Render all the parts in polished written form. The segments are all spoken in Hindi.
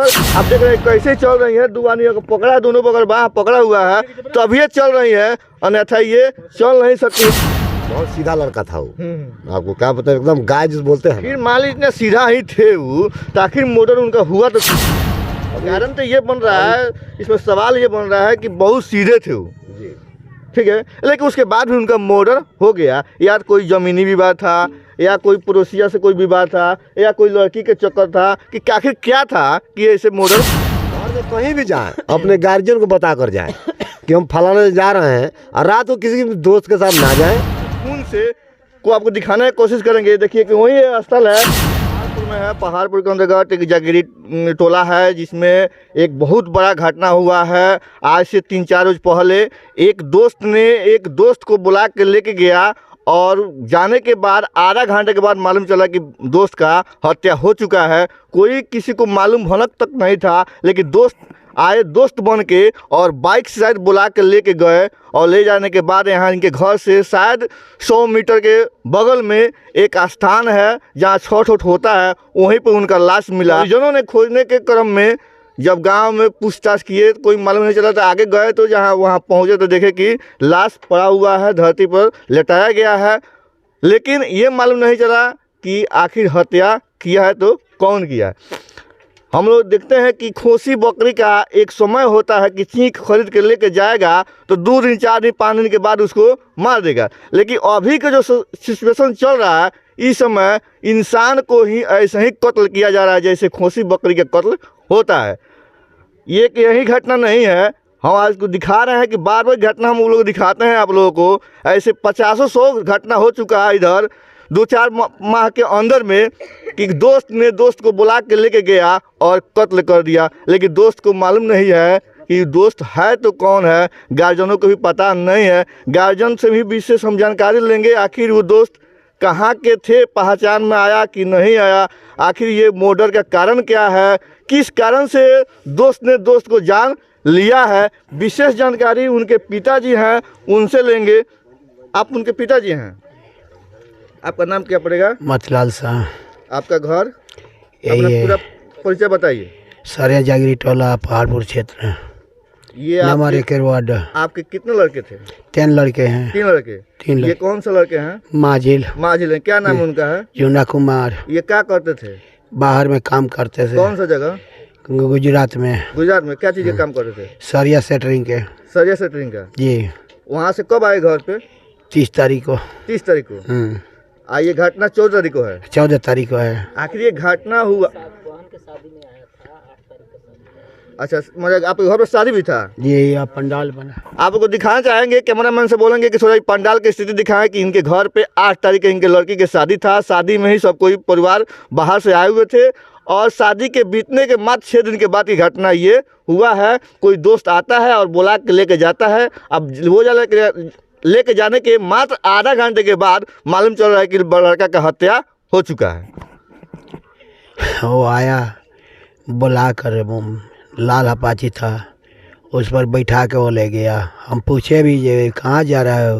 पर आप देख रहे हैं कैसे चल रही है। दुआनियों को पकड़ा, दोनों बगल बाह पकड़ा हुआ है, तभी ये चल रही है, अन्यथा ये चल नहीं सकती। बहुत सीधा लड़का था वो, आपको क्या पता, एकदम गाय जिस बोलते हैं। फिर मान लीजिए इतना सीधा ही थे वो, तो आखिर मर्डर उनका हुआ तो कारण तो ये बन रहा है, इसमें सवाल ये बन रहा है कि बहुत सीधे थे वो, ठीक है, लेकिन उसके बाद भी उनका मर्डर हो गया। या कोई ज़मीनी विवाद था, या कोई पड़ोसिया से कोई विवाद था, या कोई लड़की के चक्कर था, कि आखिर क्या था कि ऐसे मर्डर। घर में कहीं भी जाए अपने गार्जियन को बता कर जाए कि हम फलाने जा रहे हैं, और रात को किसी दोस्त के साथ ना जाए। खून से को आपको दिखाने की कोशिश करेंगे। देखिए कि वही स्थल है, पहाड़पुर में है। पहाड़पुर के अंतर्गत एक जागीरी टोला है, जिसमें एक बहुत बड़ा घटना हुआ है। आज से 3-4 रोज पहले एक दोस्त ने एक दोस्त को बुला के लेके गया, और जाने के बाद आधा घंटे के बाद मालूम चला कि दोस्त का हत्या हो चुका है। कोई किसी को मालूम भनक तक नहीं था, लेकिन दोस्त आए, दोस्त बन के, और बाइक से शायद बुला के लेके गए, और ले जाने के बाद यहाँ इनके घर से शायद 100 मीटर के बगल में एक स्थान है जहाँ छठ होता है, वहीं पर उनका लाश मिला। परिजनों ने खोजने के क्रम में जब गांव में पूछताछ किए, कोई मालूम नहीं चला, तो आगे गए तो जहाँ वहाँ पहुँचे तो देखे कि लाश पड़ा हुआ है, धरती पर लेटाया गया है। लेकिन ये मालूम नहीं चला कि आखिर हत्या किया है तो कौन किया है। हम लोग देखते हैं कि खोसी बकरी का एक समय होता है कि चीख खरीद के लेके जाएगा तो 2 दिन 4 दिन 5 दिन के बाद उसको मार देगा। लेकिन अभी का जो सिचुएशन चल रहा है, इस समय इंसान को ही ऐसे ही कत्ल किया जा रहा है जैसे खोसी बकरी का कत्ल होता है। ये कि यही घटना नहीं है, हम आज को दिखा रहे हैं कि बार बार घटना हम लोग दिखाते हैं आप लोगों को। ऐसे 50-100 घटना हो चुका है इधर 2-4 माह के अंदर में, कि दोस्त ने दोस्त को बुला के लेके गया और कत्ल कर दिया। लेकिन दोस्त को मालूम नहीं है कि दोस्त है तो कौन है, गार्जियनों को भी पता नहीं है। गार्जियन से भी विशेष हम जानकारी लेंगे, आखिर वो दोस्त कहाँ के थे, पहचान में आया कि नहीं आया, आखिर ये मर्डर का कारण क्या है, किस कारण से दोस्त ने दोस्त को जान लिया है। विशेष जानकारी उनके पिताजी हैं, उनसे लेंगे। आप उनके पिताजी हैं, आपका नाम क्या पड़ेगा? मतलाल शाह। आपका घर, अपना पूरा परिचय बताइए। सरिया जागीरी टोला, पहाड़पुर क्षेत्र। ये नंबर 1 वार्ड। आपके कितने लड़के थे? 3 लड़के हैं। 3 लड़के। 3 लड़के। ये कौन से लड़के हैं? माजिल। माजिल हैं। क्या नाम उनका है? जूना कुमार। ये क्या करते थे? बाहर में काम करते थे। कौन सा जगह? गुजरात में। गुजरात में क्या चीज़ के काम करते थे? सरिया सेटरिंग के। सरिया सेटरिंग का जी। वहाँ से कब आए घर पे? 30 तारीख को। 30 तारीख को। ये घटना 14 तारीख को है। 14 तारीख को है। आखिर ये घटना हुआ, अच्छा, मतलब आपके घर पर शादी भी था? ये आप पंडाल बना, आपको दिखाना चाहेंगे, कैमरामैन से बोलेंगे कि थोड़ा पंडाल की स्थिति दिखाएं कि इनके घर पे 8 तारीख को इनके लड़की की शादी था। शादी में ही सब कोई परिवार बाहर से आए हुए थे, और शादी के बीतने के मात्र 6 दिन के बाद की घटना ये हुआ है। कोई दोस्त आता है और बुला के लेके जाता है। अब वो लेके जाने के मात्र आधा घंटे के बाद मालूम चल रहा है कि लड़का का हत्या हो चुका है। वो आया बुला कर, लाल अपाची था, उस पर बैठा के वो ले गया। हम पूछे भी ये कहाँ जा रहे हो,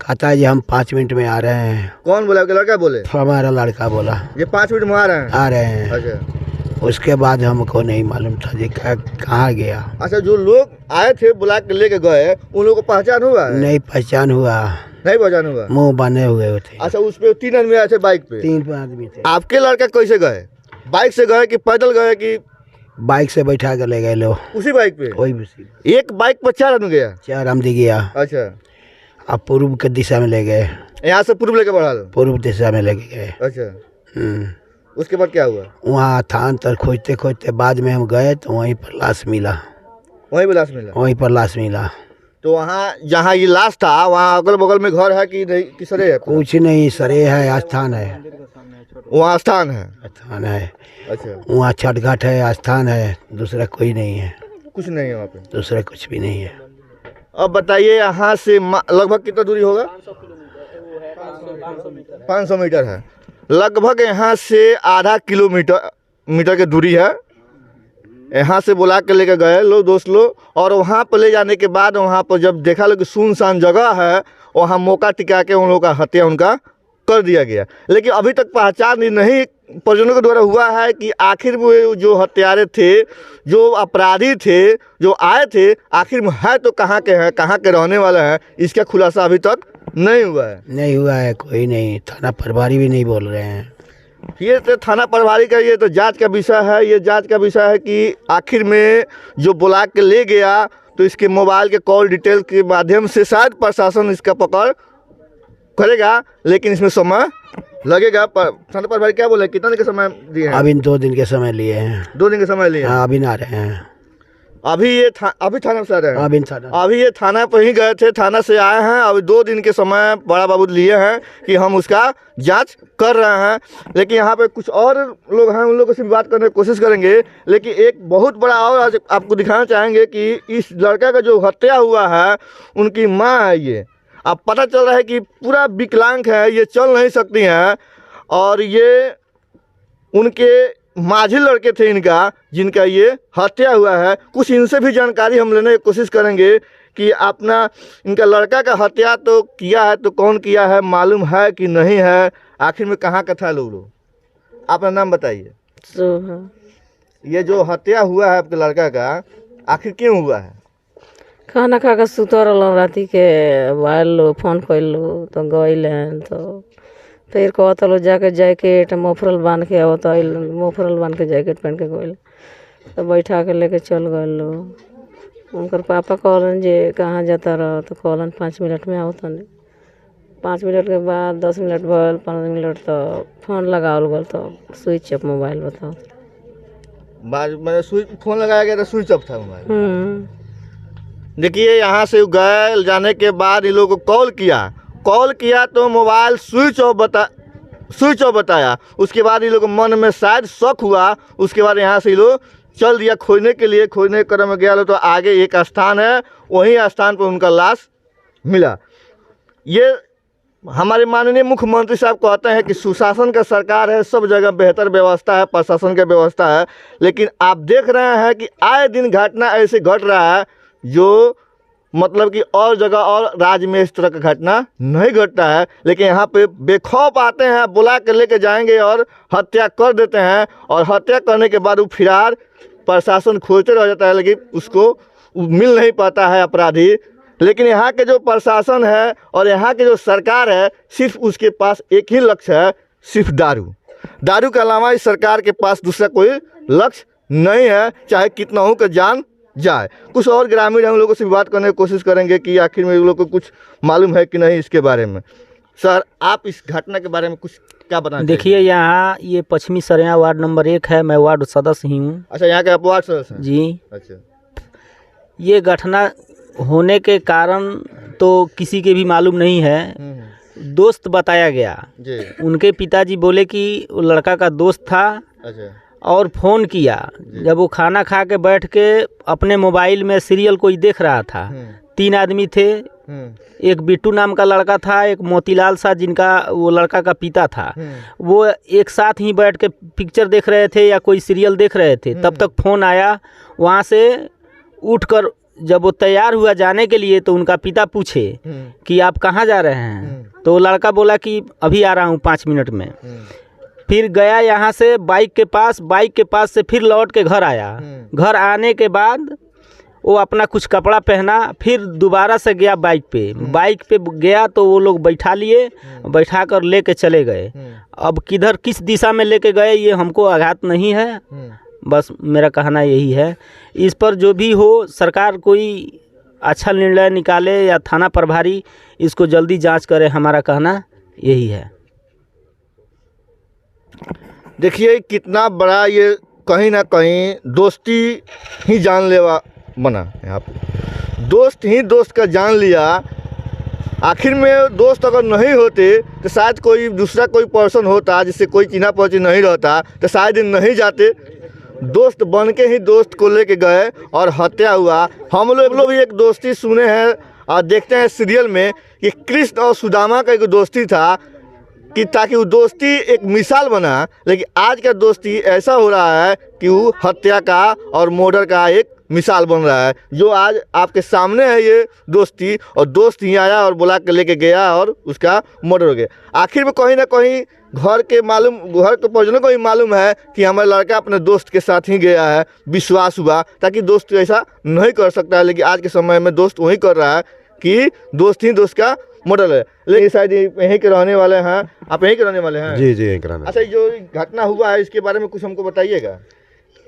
कहता है जी हम 5 मिनट में आ रहे हैं। कौन बोला? लड़का बोले? हमारा लड़का बोला ये 5 मिनट में आ रहे हैं। अच्छा। उसके बाद हमको नहीं मालूम था जी कहाँ गया। अच्छा, जो लोग आए थे बुला के लेके गए, उन लोगों को पहचान हुआ है? नहीं पहचान हुआ। नहीं पहचान हुआ? मुंह बने हुए थे। अच्छा, उस पे 3 आदमी आए थे बाइक पे? 3 आदमी थे। आपके लड़का कैसे गए? बाइक से गए कि पैदल गए कि? बाइक से बैठा कर ले गए लोग। उसी बाइक पे? वही एक बाइक पर 4 आदमी गया? 4 आदमी गया। अच्छा। अब पूर्व के दिशा में ले गए। यहाँ से पूर्व लेके बढ़ा लो? पूर्व दिशा में लेके गए। अच्छा। उसके बाद क्या हुआ? वहाँ थान तर खोजते खोजते बाद में हम गए तो वहीं पर लाश मिला। वहीं पर लाश मिला? वहीं पर लाश मिला। तो वहाँ जहाँ ये लाश था, वहाँ अगल बगल में घर है कि नहीं, कि सरे है? कुछ नहीं, सरे है, स्थान है। वहाँ स्थान है? स्थान है। अच्छा। वहाँ छठ घाट है, स्थान है, दूसरा कोई नहीं है। कुछ नहीं है वहाँ पे? दूसरा कुछ भी नहीं है। अब बताइए, यहाँ से लगभग कितना दूरी होगा? 500 मीटर है लगभग। यहाँ से आधा किलोमीटर की दूरी है। यहाँ से बुला के लेके गए लोग, दोस्त लोग, और वहाँ पर ले जाने के बाद वहाँ पर जब देखा लोग कि सुनसान जगह है, वहाँ मौका टिका के उन लोगों का हत्या उनका कर दिया गया। लेकिन अभी तक पहचान नहीं परिजनों के द्वारा हुआ है कि आखिर वो जो हत्यारे थे, जो अपराधी थे, जो आए थे, आखिर में है तो कहाँ के हैं, कहाँ के रहने वाले हैं, इसका खुलासा अभी तक नहीं हुआ है। नहीं हुआ है, कोई नहीं, थाना प्रभारी भी नहीं बोल रहे हैं। ये तो थाना प्रभारी का ये तो जांच का विषय है। ये जांच का विषय है कि आखिर में जो बुला के ले गया तो इसके मोबाइल के कॉल डिटेल के माध्यम से शायद प्रशासन इसका पकड़ करेगा, लेकिन इसमें समय लगेगा। थाना प्रभारी क्या बोले, कितना दिन का समय दिए हैं? अभी 2 दिन के समय लिए हैं। 2 दिन का समय लिए हैं। हाँ, अभी ना रहे हैं। अभी ये अभी थाना से आ रहे हैं। अभी ये थाना पर ही गए थे, थाना से आए हैं। अभी 2 दिन के समय बड़ा बाबू लिए हैं कि हम उसका जांच कर रहे हैं। लेकिन यहाँ पे कुछ और लोग हैं, उन लोगों से भी बात करने की कोशिश करेंगे। लेकिन एक बहुत बड़ा और आज आपको दिखाना चाहेंगे कि इस लड़का का जो हत्या हुआ है, उनकी माँ है ये। अब पता चल रहा है कि पूरा विकलांग है, ये चल नहीं सकती हैं, और ये उनके माझी लड़के थे इनका, जिनका ये हत्या हुआ है। कुछ इनसे भी जानकारी हम लेने की कोशिश करेंगे कि अपना इनका लड़का का हत्या तो किया है, तो कौन किया है, मालूम है कि नहीं है, आखिर में कहाँ का था लोग। अपना नाम बताइए। ये जो हत्या हुआ है आपके लड़का का, आखिर क्यों हुआ है? खाना खा के सुतल रहलहुँ, राति के आयल फोन कैलू तो गइल तो फिर कहतलो जाके जैकेट मोफरल बांध के आवत, मोफरल बांध के जैकेट पहन के गइल तो बैठा के लेके चल गइल। उनकर पापा कहलन जे कहाँ जाता रह, तो कहलन 5 मिनट में आवतन। 5 मिनट के बाद 10 मिनट भल, 15 मिनट तो फोन लगावल गल तो स्विच ऑफ मोबाइल बताओ। फोन लगाया गया तो स्विच ऑफ था मोबाइल। देखिए, यहाँ से गए, जाने के बाद इन लोगों को कॉल किया तो मोबाइल स्विच ऑफ बताया। उसके बाद इन लोगों को मन में शायद शक हुआ। उसके बाद यहाँ से ये लोग चल दिया खोजने के लिए। खोजने के क्रम में गया तो आगे एक स्थान है, वहीं स्थान पर उनका लाश मिला। ये हमारे माननीय मुख्यमंत्री साहब कहते हैं कि सुशासन का सरकार है, सब जगह बेहतर व्यवस्था है, प्रशासन की व्यवस्था है। लेकिन आप देख रहे हैं कि आए दिन घटना ऐसे घट रहा है जो मतलब कि और जगह और राज्य में इस तरह का घटना नहीं घटता है। लेकिन यहाँ पे बेखौफ आते हैं, बुला के लेके जाएंगे और हत्या कर देते हैं। और हत्या करने के बाद वो फिरार, प्रशासन खोजते रह जाता है, लेकिन उसको मिल नहीं पाता है अपराधी। लेकिन यहाँ के जो प्रशासन है और यहाँ के जो सरकार है, सिर्फ उसके पास एक ही लक्ष्य है, सिर्फ दारू के अलावा इस सरकार के पास दूसरा कोई लक्ष्य नहीं है, चाहे कितना हो का जान जाए। कुछ और ग्रामीण हम लोगों से बात करने की कोशिश करेंगे कि आखिर में लोगों को कुछ मालूम है कि नहीं इसके बारे में। सर, आप इस घटना के बारे में कुछ क्या बताना? देखिए, यहाँ ये पश्चिमी सरिया वार्ड नंबर 1 है, मैं वार्ड सदस्य ही हूँ। अच्छा, यहाँ के आप वार्ड सदस्य हैं? जी। अच्छा। ये घटना होने के कारण तो किसी के भी मालूम नहीं है, दोस्त बताया गया जी। उनके पिताजी बोले कि वो लड़का का दोस्त था। अच्छा। और फ़ोन किया जब वो खाना खा के बैठ के अपने मोबाइल में सीरियल कोई देख रहा था। 3 आदमी थे, एक बिट्टू नाम का लड़का था, एक मोतीलाल सा जिनका वो लड़का का पिता था। वो एक साथ ही बैठ के पिक्चर देख रहे थे या कोई सीरियल देख रहे थे। तब तक फ़ोन आया। वहाँ से उठकर जब वो तैयार हुआ जाने के लिए तो उनका पिता पूछे कि आप कहाँ जा रहे हैं, तो वो लड़का बोला कि अभी आ रहा हूँ 5 मिनट में। फिर गया यहाँ से बाइक के पास से फिर लौट के घर आया। घर आने के बाद वो अपना कुछ कपड़ा पहना, फिर दोबारा से गया बाइक पे गया तो वो लोग बैठा लिए, बैठा कर लेके चले गए। अब किधर किस दिशा में लेके गए ये हमको आघात नहीं है, बस मेरा कहना यही है। इस पर जो भी हो, सरकार कोई अच्छा निर्णय निकाले या थाना प्रभारी इसको जल्दी जांच करे, हमारा कहना यही है। देखिए, कितना बड़ा ये कहीं ना कहीं दोस्ती ही जानलेवा बना। यहाँ पे दोस्त ही दोस्त का जान लिया। आखिर में दोस्त अगर नहीं होते तो शायद कोई दूसरा कोई पर्सन होता जिससे कोई चिन्हा परिचय नहीं रहता, तो शायद नहीं जाते। दोस्त बन के ही दोस्त को लेके गए और हत्या हुआ। हम लोग भी एक दोस्ती सुने हैं और देखते हैं सीरियल में कि कृष्ण और सुदामा का एक दोस्ती था कि ताकि वो दोस्ती एक मिसाल बना, लेकिन आज का दोस्ती ऐसा हो रहा है कि वो हत्या का और मर्डर का एक मिसाल बन रहा है। जो आज आपके सामने है ये दोस्ती, और दोस्त ही आया और बुला के लेके गया और उसका मर्डर हो गया। आखिर में कहीं ना कहीं घर के परिजनों को ही मालूम है कि हमारा लड़का अपने दोस्त के साथ ही गया है, विश्वास हुआ, ताकि दोस्त ऐसा नहीं कर सकता है। लेकिन आज के समय में दोस्त वही कर रहा है कि दोस्त ही दोस्त का मर्डर है। लेकिन शायद यहीं के रहने वाले हैं, आप यहीं के रहने वाले हैं? जी यहीं के रहने। अच्छा, जो घटना हुआ है इसके बारे में कुछ हमको बताइएगा।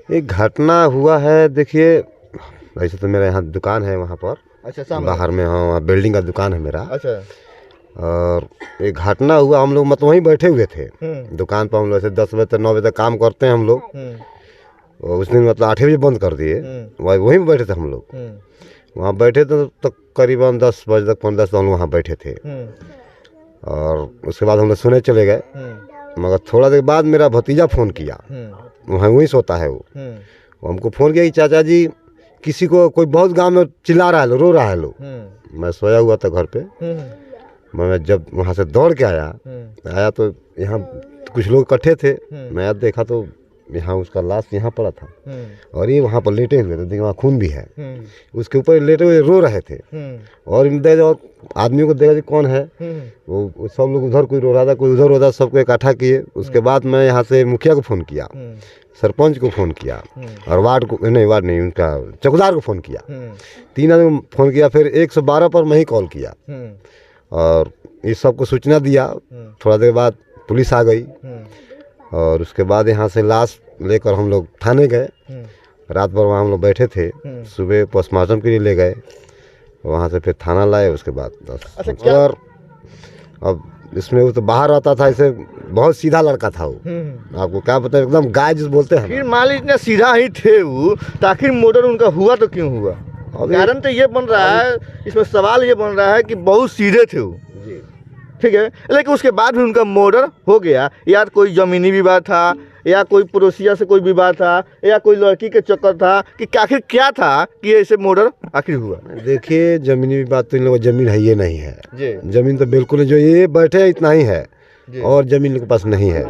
एक घटना हुआ है, देखिए वैसे तो मेरा यहाँ दुकान है वहाँ पर, अच्छा, सामने बाहर में, हाँ वहाँ बिल्डिंग का दुकान है मेरा। अच्छा। और एक घटना हुआ, हम लोग मतलब वहीं बैठे हुए थे दुकान पर। हम लोग ऐसे 10 बजे तक 9 बजे तक काम करते हैं हम लोग। और उस दिन मतलब 8 बजे बंद कर दिए, वहीं बैठे थे हम लोग। वहाँ बैठे थे तो करीबन 10 बजे तक 15 हम लोग वहाँ बैठे थे। और उसके बाद हम लोग सोने चले गए। मगर थोड़ा देर बाद मेरा भतीजा फ़ोन किया, वहीं सोता है वो हमको फ़ोन किया कि चाचा जी किसी को कोई बहुत गांव में चिल्ला रहा है, रो रहा है लोग। मैं सोया हुआ था घर पे। मैं जब वहाँ से दौड़ के आया तो यहाँ कुछ लोग इकट्ठे थे। मैं देखा तो यहाँ उसका लाश यहाँ पड़ा था और ये वहाँ पर लेटे हुए थे, देखिए वहाँ खून भी है। उसके ऊपर लेटे हुए रो रहे थे। और आदमी को देखा जी कौन है, वो सब लोग उधर कोई रो रहा था, कोई उधर रो रहा था, सबको इकट्ठा किए। उसके बाद मैं यहाँ से मुखिया को फ़ोन किया, सरपंच को फ़ोन किया, और वार्ड नहीं उनका चौकीदार को फ़ोन किया। 3 आदमी को फ़ोन किया। फिर 112 पर मैं ही कॉल किया और इस सबको सूचना दिया। थोड़ा देर बाद पुलिस आ गई और उसके बाद यहाँ से लाश लेकर हम लोग थाने गए। रात भर वहाँ हम लोग बैठे थे। सुबह पोस्टमार्टम के लिए ले गए, वहाँ से फिर थाना लाए। उसके बाद और अब इसमें वो तो बाहर आता था, इसे बहुत सीधा लड़का था वो। आपको क्या पता, एकदम गाय जिस बोलते हैं। फिर मान लीजिए इतना सीधा ही थे वो, तो आखिर मर्डर उनका हुआ तो क्यों हुआ? कारण तो ये बन रहा है, इसमें सवाल ये बन रहा है कि बहुत सीधे थे वो, ठीक है, लेकिन उसके बाद भी उनका मर्डर हो गया। या कोई ज़मीनी विवाद था, या कोई पड़ोसिया से कोई विवाद था, या कोई लड़की के चक्कर था, कि आखिर क्या था कि ऐसे मर्डर आखिर हुआ? देखिए ज़मीनी विवाद तो इन लोगों ज़मीन है ये नहीं है जी। ज़मीन तो बिल्कुल जो ये बैठे इतना ही है और ज़मीन के पास नहीं है।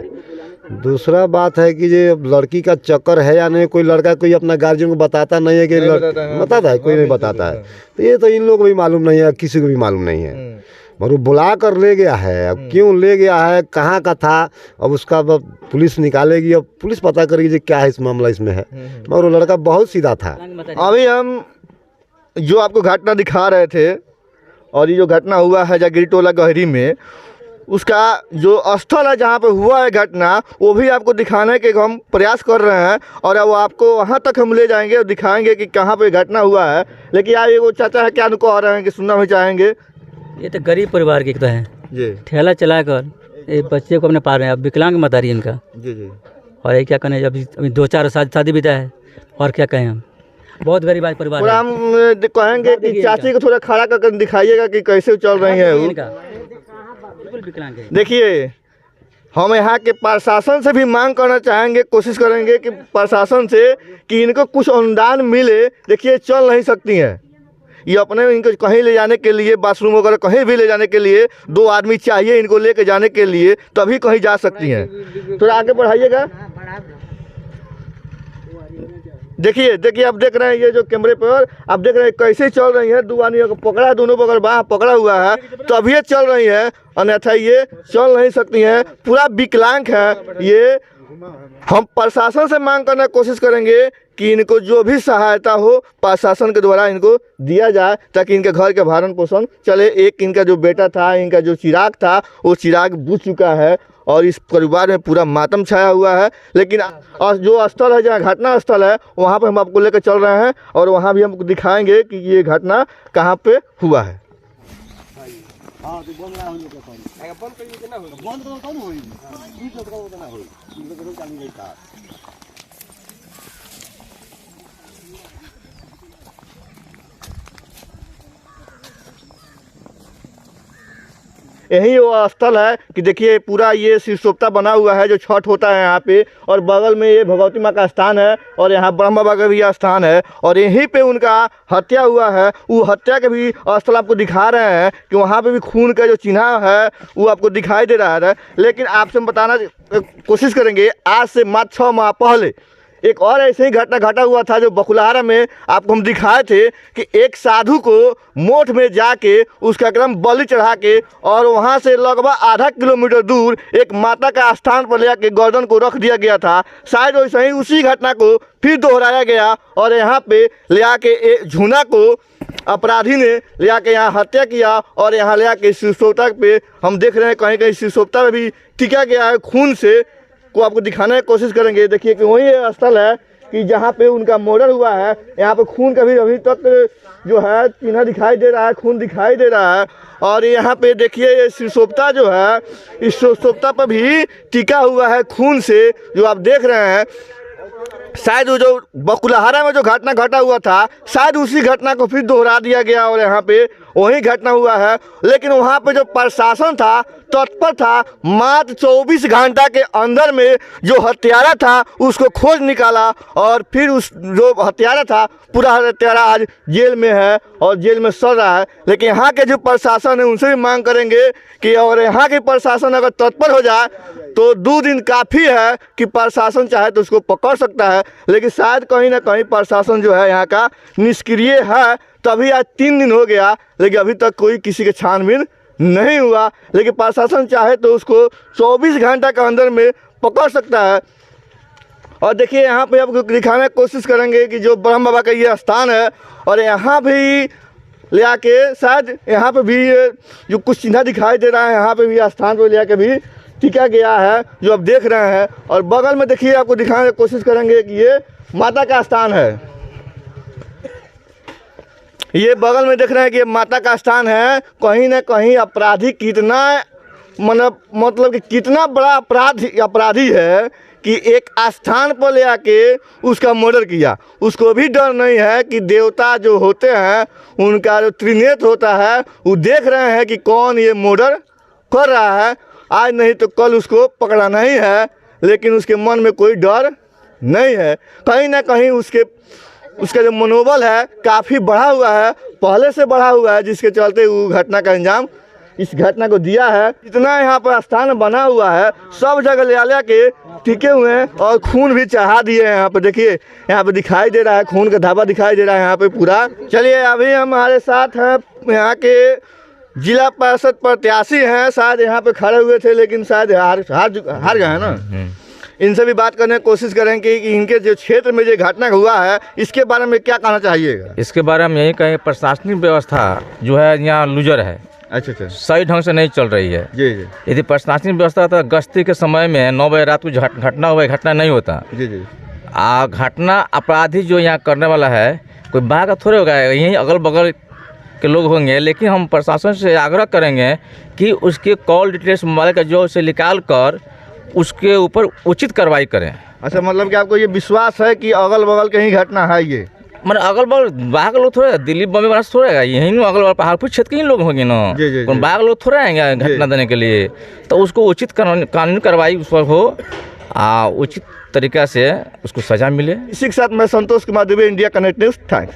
दूसरा बात है कि ये लड़की का चक्कर है या नहीं, कोई लड़का कोई अपना गार्जियन को बताता नहीं है कि बताता है, कोई नहीं बताता है। तो ये तो इन लोगों को भी मालूम नहीं है, किसी को भी मालूम नहीं है। मगर वो बुला कर ले गया है। अब क्यों ले गया है, कहाँ का था, अब उसका पुलिस निकालेगी। अब पुलिस पता करेगी जी क्या है इस मामला इसमें है। मगर वो लड़का बहुत सीधा था। अभी हम जो आपको घटना दिखा रहे थे, और ये जो घटना हुआ है जागीरी टोला गहरी में, उसका जो स्थल है जहाँ पे हुआ है घटना, वो भी आपको दिखाने के हम प्रयास कर रहे हैं। और वो आपको वहाँ तक हम ले जाएंगे और दिखाएंगे कि कहाँ पे घटना हुआ है। लेकिन आप ये वो चाचा है क्या कह रहे हैं कि सुनना भी चाहेंगे? ये तो गरीब परिवार के तो है जी, ठेला चला कर ये बच्चे को अपने पाल रहे हैं। अब विकलांग मत आ रही है इनका जी। और ये क्या कहें, अभी 2-4 शादी बिता है, और क्या कहें हम, बहुत गरीब परिवार है। हम कहेंगे कि चाची को थोड़ा खड़ा करके दिखाइएगा कि कैसे चल रही है वो। बिल्कुल विकलांग है। देखिए, हम यहाँ के प्रशासन से भी मांग करना चाहेंगे, कोशिश करेंगे कि प्रशासन से कि इनको कुछ अनुदान मिले। देखिए, चल नहीं सकती हैं ये, अपने इनको कहीं ले जाने के लिए, बाथरूम वगैरह कहीं भी ले जाने के लिए 2 आदमी चाहिए इनको लेके जाने के लिए, तभी कहीं जा सकती हैं। थोड़ा आगे बढ़ाइएगा। देखिए आप देख रहे हैं ये जो कैमरे पर आप देख रहे हैं कैसे चल रही है। 2 आदमी को पकड़ा, दोनों बगल बाह पकड़ा हुआ है, तभी ये चल रही है, अन्यथा ये चल नहीं सकती हैं। पूरा विकलांग है ये। हम प्रशासन से मांग करने की कोशिश करेंगे कि इनको जो भी सहायता हो प्रशासन के द्वारा इनको दिया जाए, ताकि इनके घर के भरण पोषण चले। एक इनका जो बेटा था, इनका जो चिराग था, वो चिराग बुझ चुका है और इस परिवार में पूरा मातम छाया हुआ है। लेकिन जो स्थल है, जहाँ घटना स्थल है, वहाँ पर हम आपको लेकर चल रहे हैं और वहाँ भी हमको दिखाएंगे कि ये घटना कहाँ पे हुआ है। यही वो स्थल है कि देखिए पूरा ये सिरसोप्ता बना हुआ है जो छठ होता है यहाँ पे, और बगल में ये भगवती माँ का स्थान है और यहाँ ब्रह्म बाबा का भी स्थान है, और यहीं पे उनका हत्या हुआ है। वो हत्या के भी स्थल आपको दिखा रहे हैं कि वहाँ पे भी खून का जो चिन्ह है वो आपको दिखाई दे रहा है। लेकिन आपसे हम बताना कोशिश करेंगे, आज से मात्र 6 माह पहले एक और ऐसे ही घटना घटा हुआ था जो बकुलहारा में आपको हम दिखाए थे कि एक साधु को मोठ में जाके उसका एकदम बलि चढ़ा के और वहाँ से लगभग आधा किलोमीटर दूर एक माता का स्थान पर ले जाके गर्दन को रख दिया गया था। शायद वैसे ही उसी घटना को फिर दोहराया गया और यहाँ पे ले आके झूना को अपराधी ने ले आके यहाँ हत्या किया और यहाँ ले आके सिरसोप्ता पे हम देख रहे हैं कहीं कहीं सिरसोप्ता में भी टिका गया है खून से, को आपको दिखाने की कोशिश करेंगे। देखिए कि वही स्थल है कि जहाँ पे उनका मर्डर हुआ है, यहाँ पे खून का भी अभी तक जो है चिन्ह दिखाई दे रहा है, खून दिखाई दे रहा है। और यहाँ पे देखिए ये सिरसोप्ता जो है, इस सिरसोप्ता पर भी टिका हुआ है खून से जो आप देख रहे हैं। शायद वो जो बकुलहारा में जो घटना घटा हुआ था शायद उसी घटना को फिर दोहरा दिया गया और यहाँ पे वही घटना हुआ है। लेकिन वहाँ पे जो प्रशासन था तत्पर था, मात्र 24 घंटा के अंदर में जो हत्यारा था उसको खोज निकाला और फिर उस जो हत्यारा था पूरा हत्यारा आज जेल में है और जेल में सड़ रहा है। लेकिन यहाँ के जो प्रशासन है उनसे भी मांग करेंगे कि और यहाँ के प्रशासन अगर तत्पर हो जाए तो 2 दिन काफ़ी है कि प्रशासन चाहे तो उसको पकड़ सकता है। लेकिन शायद कहीं ना कहीं प्रशासन जो है यहाँ का निष्क्रिय है, तभी आज 3 दिन हो गया लेकिन अभी तक कोई किसी के छानबीन नहीं हुआ। लेकिन प्रशासन चाहे तो उसको 24 घंटा के अंदर में पकड़ सकता है। और देखिए यहाँ पे आपको दिखाने की कोशिश करेंगे कि जो ब्रह्म बाबा का ये स्थान है और यहाँ भी ले आके शायद यहाँ पे भी जो कुछ चिन्ह दिखाई दे रहा है, यहाँ पे भी स्थान पर ले आके भी टिका गया है जो आप देख रहे हैं। और बगल में देखिए आपको दिखाने की कोशिश करेंगे कि ये माता का स्थान है, ये बगल में देख रहे हैं कि ये माता का स्थान है। कहीं ना कहीं अपराधी कितना मतलब कि कितना बड़ा अपराधी है कि एक स्थान पर ले आके उसका मर्डर किया। उसको भी डर नहीं है कि देवता जो होते हैं उनका जो त्रिनेत्र होता है वो देख रहे हैं कि कौन ये मर्डर कर रहा है, आज नहीं तो कल उसको पकड़ाना ही है। लेकिन उसके मन में कोई डर नहीं है, कहीं ना कहीं उसका जो मनोबल है काफ़ी बढ़ा हुआ है, पहले से बढ़ा हुआ है, जिसके चलते वो घटना का अंजाम इस घटना को दिया है। इतना यहाँ पर स्थान बना हुआ है, सब जगह ले के टिके हुए हैं और खून भी चढ़ा दिए हैं। यहाँ पे देखिए, यहाँ पे दिखाई दे रहा है खून का धावा दिखाई दे रहा है यहाँ पे पूरा। चलिए अभी हमारे साथ हैं यहाँ के जिला परिषद प्रत्याशी हैं, शायद यहाँ पे खड़े हुए थे लेकिन शायद हार गए हैं ना। इनसे भी बात करने की कोशिश करेंगे कि इनके जो क्षेत्र में जो घटना हुआ है इसके बारे में क्या कहना चाहिएगा। इसके बारे में यही कहें, प्रशासनिक व्यवस्था जो है यहाँ लूजर है। अच्छा, सही ढंग से नहीं चल रही है। जी जी। यदि प्रशासनिक व्यवस्था तो गश्ती के समय में 9 बजे रात को घटना हुआ, घटना नहीं होता। जी जी। घटना अपराधी जो यहाँ करने वाला है कोई बाहर का थोड़े होगा, यहीं अगल बगल के लोग होंगे। लेकिन हम प्रशासन से आग्रह करेंगे कि उसके कॉल डिटेल्स मोबाइल का जो उसे निकाल कर उसके ऊपर उचित कार्रवाई करें। अच्छा, मतलब कि आपको ये विश्वास है कि अगल बगल कहीं घटना है ये? मतलब अगल बगल बाहर के लोग थोड़े, दिल्ली बॉम्बे वाला थोड़े आएगा, यहीं अगल बगल पहाड़पुर क्षेत्र के ही लोग होंगे ना। बाहर के लोग थोड़े आएंगे घटना देने के लिए। तो उसको उचित कानूनी कार्रवाई उस पर हो, उचित तरीक़ा से उसको सज़ा मिले। इसी के साथ मैं Santosh Kumar Dubey, India Connect News, thanks.